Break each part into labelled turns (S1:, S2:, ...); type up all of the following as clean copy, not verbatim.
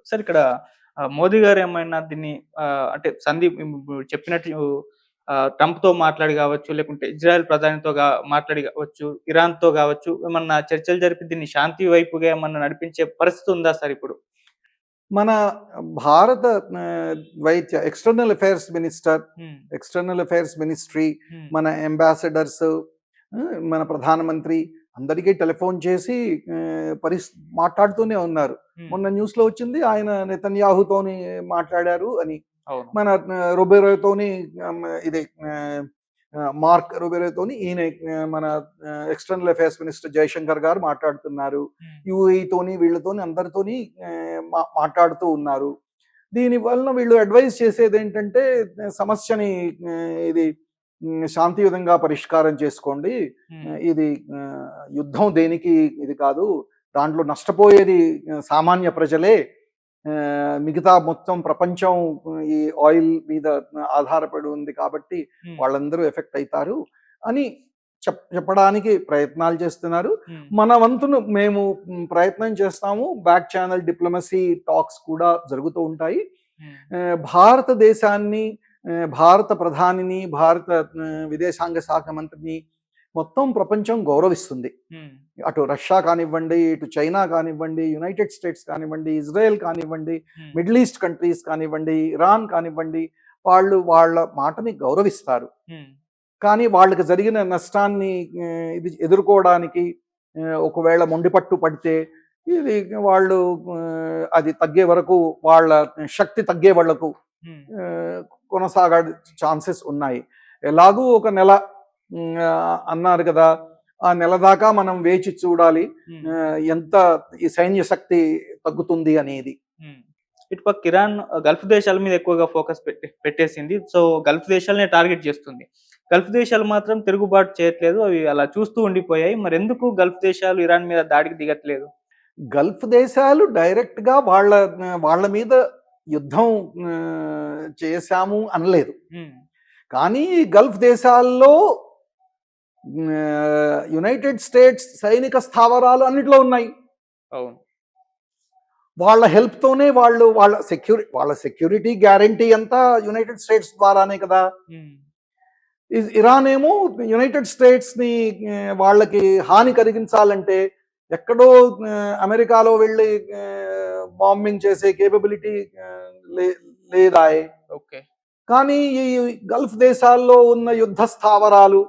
S1: Sir ఇక్కడ మోదీ గారు ఏమైనా దీన్ని అంటే చెప్పినట్టు ట్రంప్‌తో మాట్లాడి గావచ్చు, లేకుంటే ఇజ్రాయెల్ ప్రధానితో మాట్లాడి గావచ్చు, ఇరాన్‌తో గావచ్చు, ఏమన్నా చర్చలు జరిపి దీన్ని శాంతి వైపుగా ఏమన్నా నడిపించే పరిస్థితి ఉందా సార్ ఇప్పుడు?
S2: మన భారత ఎక్స్టర్నల్ అఫైర్స్ మినిస్టర్,
S1: హ్మ్.
S2: ఎక్స్టర్నల్ అఫైర్స్ మినిస్ట్రీ,
S1: హ్మ్.
S2: మన అంబాసిడర్స్, మన ప్రధానమంత్రి అందరికీ టెలిఫోన్ చేసి మాట్లాడుతూనే ఉన్నారు.
S1: హ్మ్.
S2: మొన్న న్యూస్లో వచ్చింది ఆయన నెతన్యాహుతోని మాట్లాడారు అని.
S1: అవును.
S2: మన రొబెరోతోని ఇది మార్క్ రొబెరోతోని ఈయన మన ఎక్స్టర్నల్ అఫైర్స్ మినిస్టర్ జయశంకర్ గారు మాట్లాడుతున్నారు.
S1: హ్మ్.
S2: యూఏఈతోని వీళ్ళతోని అందరితోని మాట్లాడుతూ ఉన్నారు. దీని వలన వీళ్ళు అడ్వైజ్ చేసేది ఏంటంటే సమస్యని ఇది శాంతియుతంగా పరిష్కారం చేసుకోండి.
S1: హ్మ్.
S2: ఇది యుద్ధం దేనికి ఇది కాదు. దాంట్లో నష్టపోయేది సామాన్య ప్రజలే. మిగతా మొత్తం ప్రపంచం ఈ ఆయిల్ మీద ఆధారపడి ఉంది కాబట్టి
S1: హ్మ్.
S2: వాళ్ళందరూ ఎఫెక్ట్ అవుతారు అని చెప్పడానికి ప్రయత్నాలు చేస్తున్నారు.
S1: హ్మ్.
S2: మన వంతును మేము ప్రయత్నం చేస్తాము. బ్యాక్ ఛానల్ డిప్లొమసీ టాక్స్ కూడా జరుగుతూ ఉంటాయి.
S1: హ్మ్.
S2: భారతదేశాన్ని, భారత ప్రధానిని, భారత విదేశాంగ శాఖ మంత్రిని మొత్తం ప్రపంచం గౌరవిస్తుంది.
S1: హ్మ్.
S2: అటు రష్యా కానివ్వండి, ఇటు చైనా కానివ్వండి, యునైటెడ్ స్టేట్స్ కానివ్వండి, ఇజ్రాయెల్ కానివ్వండి,
S1: హ్మ్.
S2: మిడిల్ ఈస్ట్ కంట్రీస్ కానివ్వండి, ఇరాన్ కానివ్వండి, వాళ్ళు వాళ్ళ మాటని గౌరవిస్తారు.
S1: హ్మ్.
S2: కానీ వాళ్ళకి జరిగిన నష్టాన్ని ఇది ఎదుర్కోవడానికి ఒకవేళ మొండిపట్టు పడితే ఇది వాళ్ళు అది తగ్గే వరకు వాళ్ళ శక్తి తగ్గే వరకు
S1: హ్మ్.
S2: కొనసాగే ఛాన్సెస్ ఉన్నాయి. ఎలాగూ ఒక నెల అన్నారు కదా! ఆ నెల దాకా మనం వేచి చూడాలి.
S1: హ్మ్.
S2: ఎంత ఈ సైన్య శక్తి తగ్గుతుంది అనేది.
S1: హ్మ్. ఇటుపక్క ఇరాన్ గల్ఫ్ దేశాల మీద ఎక్కువగా ఫోకస్ పెట్టేసింది. సో, గల్ఫ్ దేశాలనే టార్గెట్ చేస్తుంది. గల్ఫ్ దేశాలు మాత్రం తిరుగుబాటు చేయట్లేదు. అవి అలా చూస్తూ ఉండిపోయాయి. మరెందుకు గల్ఫ్ దేశాలు ఇరాన్ మీద దాడికి దిగట్లేదు?
S2: గల్ఫ్ దేశాలు డైరెక్ట్‌గా వాళ్ళ మీద యుద్ధం చేశాము అనలేదు.
S1: హ్మ్.
S2: కానీ గల్ఫ్ దేశాల్లో యునైటెడ్ స్టేట్స్ సైనిక స్థావరాలు అన్నిట్లో ఉన్నాయి.
S1: అవును.
S2: వాళ్ళ హెల్ప్‌తోనే వాళ్ళ సెక్యూరిటీ గ్యారంటీ అంతా యునైటెడ్ స్టేట్స్ ద్వారానే కదా!
S1: హ్మ్.
S2: ఇరాన్ ఏమో యునైటెడ్ స్టేట్స్‌ని వాళ్ళకి హాని కలిగించాలంటే ఎక్కడో అమెరికాలో వెళ్ళి బాంబింగ్ చేసే కేపబిలిటీ లే లేదాయె.
S1: ఓకే.
S2: కానీ ఈ గల్ఫ్ దేశాల్లో ఉన్న యుద్ధ స్థావరాలు,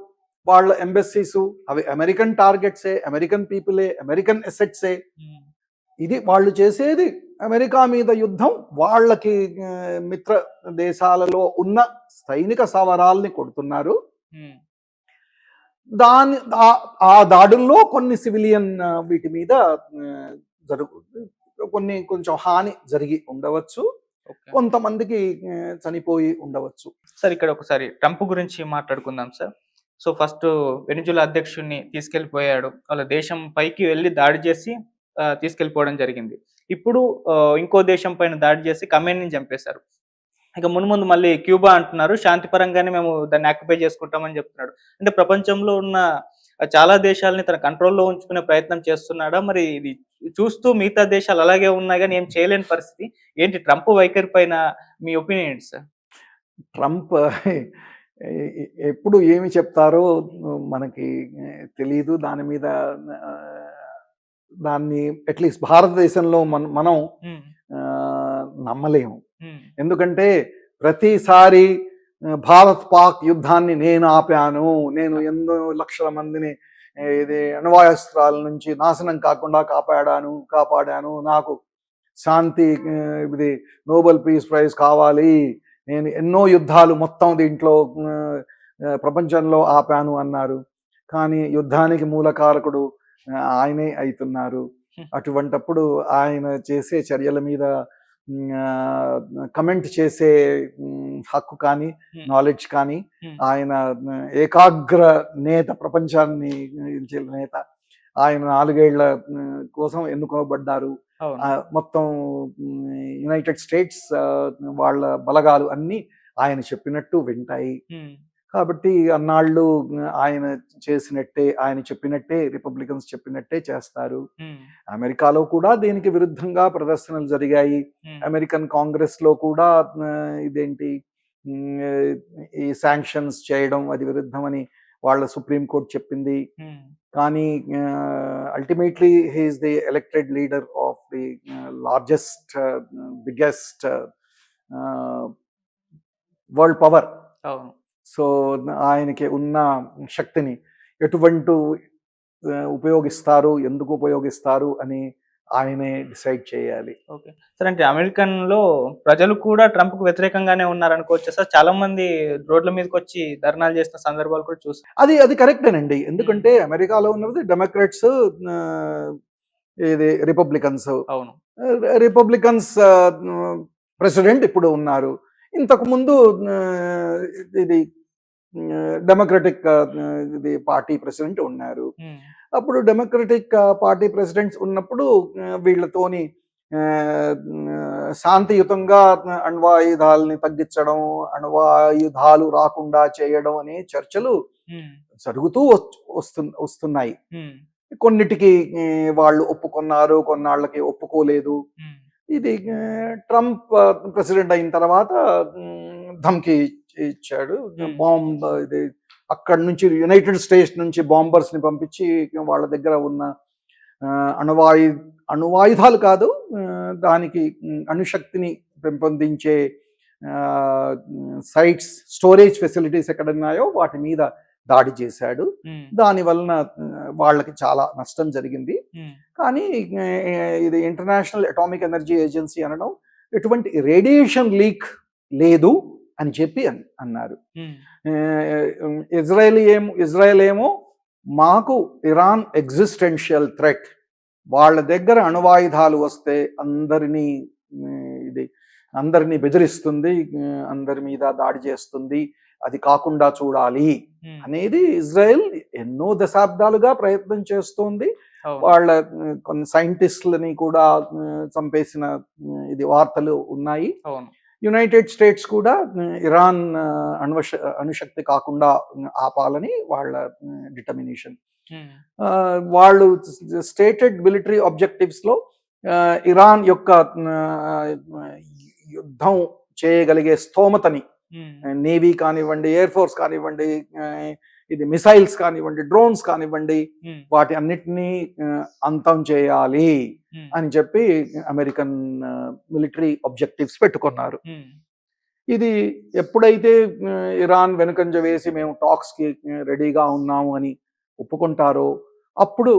S2: వాళ్ళ ఎంబసీసు అవి అమెరికన్ టార్గెట్సే, అమెరికన్ పీపులే, అమెరికన్ అసెట్సే.
S1: హ్మ్.
S2: ఇది వాళ్ళు చేసేది అమెరికా మీద యుద్ధం. వాళ్ళకి మిత్ర దేశాలలో ఉన్న సైనిక స్థావరాల్ని కొడుతున్నారు.
S1: హ్మ్.
S2: దాని ఆ దాడుల్లో కొన్ని సివిలియన్ వీటి మీద జరుగు కొంచెం హాని జరిగి ఉండవచ్చు.
S1: ఓకే.
S2: కొంతమందికి చనిపోయి ఉండవచ్చు.
S1: సార్ ఇక్కడ ఒకసారి ట్రంప్ గురించి మాట్లాడుకుందాం సార్. సో, ఫస్టు వెనిజులా అధ్యక్షుడిని తీసుకెళ్ళిపోయాడు. వాళ్ళ దేశం పైకి వెళ్లి దాడి చేసి తీసుకెళ్ళిపోవడం జరిగింది. ఇప్పుడు ఇంకో దేశం పైన దాడి చేసి ఖమేనీని చంపేశారు. ఇక మున్ముందు మళ్ళీ క్యూబా అంటున్నారు. శాంతిపరంగానే మేము దాన్ని ఆక్యుపై చేసుకుంటామని చెప్తున్నాడు. అంటే ప్రపంచంలో ఉన్న చాలా దేశాలని తన కంట్రోల్‌లో ఉంచుకునే ప్రయత్నం చేస్తున్నాడా? మరి ఇది చూస్తూ మిగతా దేశాలు అలాగే ఉన్నాయి గాని ఏం చేయలేని పరిస్థితి. ఏంటి ట్రంప్ వైఖరి పైన మీ ఒపీనియన్ ఏంటి సార్?
S2: ట్రంప్ ఎప్పుడు ఏమి చెప్తారో మనకి తెలీదు. దాని మీద దాన్ని అట్‌లీస్ట్ భారతదేశంలో మనం
S1: హ్మ్.
S2: నమ్మలేము.
S1: హ్మ్.
S2: ఎందుకంటే ప్రతిసారి భారత్ పాక్ యుద్ధాన్ని నేను ఆపాను, నేను ఎన్నో లక్షల మందిని ఇది అణ్వాస్త్రాల నుంచి నాశనం కాకుండా కాపాడాను, నాకు శాంతి ఇది నోబెల్ పీస్ ప్రైజ్ కావాలి, నేను ఎన్నో యుద్ధాలు మొత్తం దీంట్లో ప్రపంచంలో ఆపాను అన్నారు. కానీ యుద్ధానికి మూలకారకుడు ఆయనే అవుతున్నారు. అటువంటప్పుడు ఆయన చేసే చర్యల మీద కమెంట్ చేసే హక్కు కానీ, నాలెడ్జ్ కానీ, ఆయన ఏకాగ్ర నేత, ప్రపంచాన్ని నేత. ఆయన 4 ఏళ్ల కోసం ఎన్నుకోబడ్డారు. మొత్తం యునైటెడ్ స్టేట్స్ వాళ్ళ బలగాలు అన్నీ ఆయన చెప్పినట్టు వింటాయి. కాబట్టి అన్నాళ్ళు ఆయన చేసినట్టే, ఆయన చెప్పినట్టే, రిపబ్లికన్స్ చెప్పినట్టే చేస్తారు. అమెరికాలో కూడా దీనికి విరుద్ధంగా ప్రదర్శనలు జరిగాయి. అమెరికన్ కాంగ్రెస్‌లో కూడా ఇదేంటి హ్మ్, ఈ శాంక్షన్స్ చేయడం అది విరుద్ధమని వాళ్ళ సుప్రీం కోర్ట్ చెప్పింది. కానీ ultimately he is the elected leader of the largest biggest world power.
S1: అవును.
S2: సో ఆయనకి ఉన్న శక్తిని ఎటువంటి ఉపయోగిస్తారు, ఎందుకు ఉపయోగిస్తారు అని ఆయనే డిసైడ్ చేయాలి.
S1: ఓకే. సార్ అంటే అమెరికన్‌లో ప్రజలు కూడా ట్రంప్‌కు వ్యతిరేకంగానే ఉన్నారనుకోవచ్చా సార్? చాలా మంది రోడ్ల మీదకొచ్చి ధర్నాలు చేసిన సందర్భాలు కూడా చూసాం.
S2: అది కరెక్టేనండి. ఎందుకంటే అమెరికాలో ఉన్నది డెమోక్రాట్స్, ఇది రిపబ్లికన్స్.
S1: అవును.
S2: రిపబ్లికన్స్ ప్రెసిడెంట్ ఇప్పుడు ఉన్నారు. ఇంతకు ముందు ఇది డెమోక్రటిక్ ఇది పార్టీ ప్రెసిడెంట్ ఉన్నారు. అప్పుడు డెమోక్రటిక్ పార్టీ ప్రెసిడెంట్స్ ఉన్నప్పుడు వీళ్ళతోని శాంతియుతంగా అణ్వాయుధాలని తగ్గించడం, అణ్వాయుధాలు రాకుండా చేయడం అనే చర్చలు జరుగుతూ వస్తున్నాయి. కొన్నిటికి వాళ్ళు ఒప్పుకున్నారు, కొన్నాళ్ళకి ఒప్పుకోలేదు. ఇది ట్రంప్ ప్రెసిడెంట్ అయిన తర్వాత ధమ్కి ఇచ్చాడు. బాంబ్ ఇది అక్కడి నుంచి యునైటెడ్ స్టేట్స్ నుంచి బాంబర్స్ ని పంపించి వాళ్ళ దగ్గర ఉన్న అణువాయుధాలు కాదు, దానికి అణుశక్తిని పెంపొందించే సైట్స్, స్టోరేజ్ ఫెసిలిటీస్ ఎక్కడున్నాయో వాటి మీద దాడి చేశాడు. దాని వలన వాళ్ళకి చాలా నష్టం జరిగింది. కానీ ఇది ఇంటర్నేషనల్ అటామిక్ ఎనర్జీ ఏజెన్సీ అనడం ఎటువంటి రేడియేషన్ లీక్ లేదు అని చెప్పి అన్నారు. ఇజ్రాయెల్ ఏమో మాకు ఇరాన్ ఎగ్జిస్టెన్షియల్ థ్రెట్, వాళ్ళ దగ్గర అణువాయుధాలు వస్తే అందరినీ బెదిరిస్తుంది, అందరి మీద దాడి చేస్తుంది, అది కాకుండా చూడాలి అనేది ఇజ్రాయెల్ ఎన్నో దశాబ్దాలుగా ప్రయత్నం చేస్తోంది. వాళ్ళ కొన్ని సైంటిస్టులని కూడా చంపేసిన ఇది వార్తలు ఉన్నాయి. యునైటెడ్ స్టేట్స్ కూడా ఇరాన్ అణుశక్తి కాకుండా ఆపాలని వాళ్ళ డిటర్మినేషన్. వాళ్ళు స్టేటెడ్ మిలిటరీ ఆబ్జెక్టివ్స్ లో ఇరాన్ యొక్క యుద్ధం చేయగలిగే స్తోమతని, నేవీ కానివ్వండి, ఎయిర్ ఫోర్స్ కానివ్వండి, ఇది మిసైల్స్ కానివ్వండి, డ్రోన్స్ కానివ్వండి, వాటి అన్నిటినీ అంతం చేయాలి అని చెప్పి అమెరికన్ మిలిటరీ ఆబ్జెక్టివ్స్ పెట్టుకున్నారు. ఇది ఎప్పుడైతే ఇరాన్ వెనుకంజ వేసి మేము టాక్స్ కి రెడీగా ఉన్నాము అని ఒప్పుకుంటారో అప్పుడు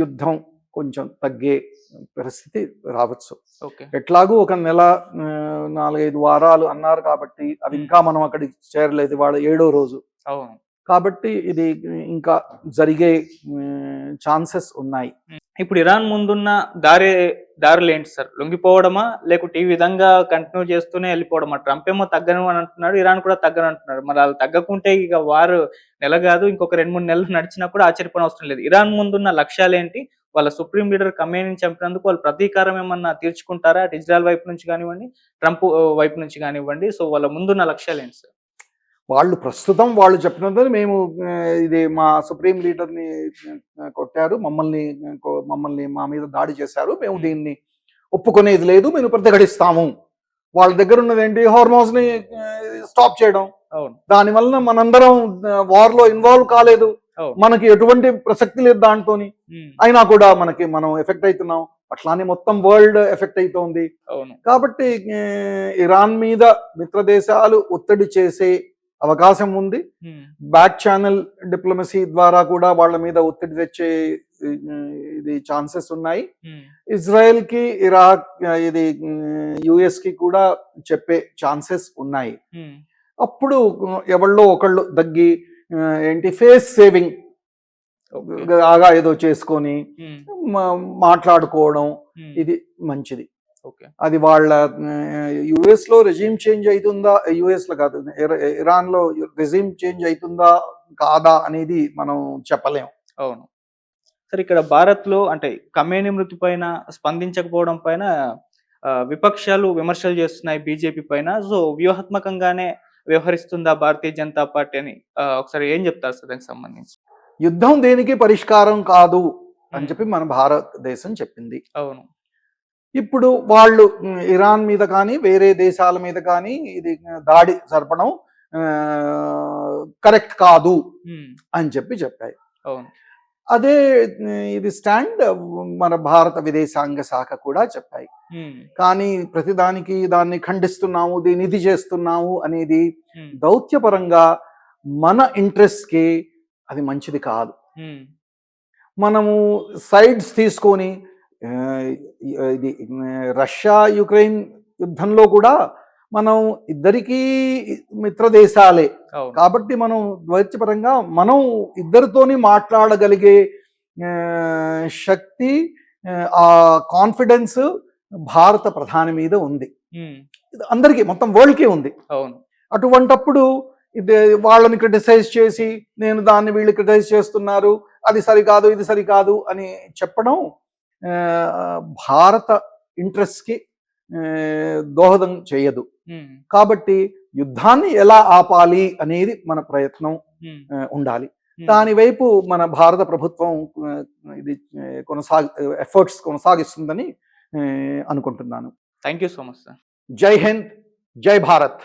S2: యుద్ధం కొంచెం తగ్గే పరిస్థితి రావచ్చు. ఎట్లాగూ ఒక నెల 4-5 వారాలు అన్నారు కాబట్టి అవి ఇంకా మనం అక్కడికి చేరలేదు, వాళ్ళ 7వ రోజు కాబట్టి ఇది ఇంకా జరిగే ఛాన్సెస్ ఉన్నాయి.
S1: ఇప్పుడు ఇరాన్ ముందున్న దారులు ఏంటి సార్? లొంగిపోవడమా, లేకుంటే ఈ విధంగా కంటిన్యూ చేస్తూనే వెళ్ళిపోవడమా? ట్రంప్ ఏమో తగ్గను అని అంటున్నాడు, ఇరాన్ కూడా తగ్గను అంటున్నాడు. మరి వాళ్ళు తగ్గకుంటే ఇక వారు నెల కాదు ఇంకొక 2-3 నెలలు నడిచినా కూడా ఆశ్చర్యపోవడం అవసరం లేదు. ఇరాన్ ముందున్న లక్ష్యాలు ఏంటి? వాళ్ళ సుప్రీం లీడర్ ఖమేనీని చంపినందుకు వాళ్ళు ప్రతీకారం ఏమన్నా తీర్చుకుంటారా? ఇజ్రాయెల్ వైపు నుంచి కానివ్వండి, ట్రంప్ వైపు నుంచి కానివ్వండి. సో వాళ్ళ ముందున్న లక్ష్యాలు ఏంటి సార్?
S2: వాళ్ళు ప్రస్తుతం వాళ్ళు చెప్పినందుకు మేము ఇది మా సుప్రీం లీడర్ని కొట్టారు, మమ్మల్ని మా మీద దాడి చేశారు, మేము దీన్ని ఒప్పుకునేది లేదు, మేము ప్రతిఘటిస్తాము. వాళ్ళ దగ్గర ఉన్నది ఏంటి? హార్మోజ్ ని స్టాప్ చేయడం. దానివల్ల మనందరం వార్ లో ఇన్వాల్వ్ కాలేదు, మనకి ఎటువంటి ప్రసక్తి లేదు దాంతో, అయినా కూడా మనం ఎఫెక్ట్ అవుతున్నాం. అట్లానే మొత్తం వరల్డ్ ఎఫెక్ట్ అవుతోంది. కాబట్టి ఇరాన్ మీద మిత్ర దేశాలు ఒత్తిడి చేసే అవకాశం ఉంది. బ్యాక్ ఛానల్ డిప్లొమసీ ద్వారా కూడా వాళ్ళ మీద ఒత్తిడి తెచ్చే ఇది ఛాన్సెస్ ఉన్నాయి. ఇజ్రాయెల్ కి, ఇరాక్, ఇది యుఎస్ కి కూడా చెప్పే ఛాన్సెస్ ఉన్నాయి. అప్పుడు ఎవళ్ళో ఒకళ్ళు దగ్గి ఏంటి ఫేస్ సేవింగ్ ఆగా ఏదో చేసుకొని మాట్లాడుకోవడం ఇది మంచిది. అది వాళ్ళ యుఎస్ లో రెజీమ్ చేంజ్ అవుతుందా, యుఎస్ లో కాదు ఇరాన్ లో రెజీమ్ చేంజ్ అవుతుందా కాదా అనేది మనం చెప్పలేం.
S1: అవును సార్. ఇక్కడ భారత్ లో అంటే ఖమేనీ మృతి పైన స్పందించకపోవడం పైన విపక్షాలు విమర్శలు చేస్తున్నాయి బీజేపీ పైన. సో వ్యూహాత్మకంగానే వ్యవహరిస్తుందా భారతీయ జనతా పార్టీ అని ఒకసారి ఏం చెప్తారు సార్ దానికి సంబంధించి?
S2: యుద్ధం దేనికి పరిష్కారం కాదు అని
S1: ఉమ్,
S2: చెప్పి మన భారతదేశం చెప్పింది.
S1: అవును.
S2: ఇప్పుడు వాళ్ళు ఇరాన్ మీద కానీ వేరే దేశాల మీద కానీ ఇది దాడి జరపడం కరెక్ట్ కాదు
S1: ఉమ్,
S2: అని చెప్పి చెప్పాయి.
S1: అవును.
S2: అదే ఇది స్టాండ్ మన భారత విదేశాంగ శాఖ కూడా చెప్పాయి.
S1: ఉమ్,
S2: కానీ ప్రతిదానికి దాన్ని ఖండిస్తున్నాము, దీన్ని ఇది చేస్తున్నాము అనేది
S1: ఉమ్,
S2: దౌత్యపరంగా మన ఇంట్రెస్ట్కి అది మంచిది కాదు.
S1: ఉమ్,
S2: మనము సైడ్స్ తీసుకొని ఆ, ఇది రష్యా యుక్రెయిన్ యుద్ధంలో కూడా మనం ఇద్దరికీ మిత్ర దేశాలే
S1: అవును.
S2: కాబట్టి మనం ద్వైతపరంగా మనం ఇద్దరితోని మాట్లాడగలిగే ఆ, శక్తి, ఆ కాన్ఫిడెన్స్ భారత ప్రధాని మీద ఉంది.
S1: ఉమ్,
S2: ఇది అందరికీ మొత్తం వరల్డ్కి ఉంది.
S1: అవును.
S2: అటువంటప్పుడు ఇది వాళ్ళని క్రిటిసైజ్ చేసి నేను దాన్ని వీళ్ళు క్రిటిసైజ్ చేస్తున్నారు, అది సరికాదు ఇది సరికాదు అని చెప్పడం భారత ఇంట్రెస్ట్కి దోహదం చేయదు.
S1: ఉమ్,
S2: కాబట్టి యుద్ధాన్ని ఎలా ఆపాలి అనేది మన ప్రయత్నం
S1: ఉమ్,
S2: ఉండాలి.
S1: ఉమ్.
S2: దాని వైపు మన భారత ప్రభుత్వం ఇది ఎఫర్ట్స్ కొనసాగిస్తుందని అనుకుంటున్నాను.
S1: Thank you so much sir.
S2: జై హింద్, జై భారత్.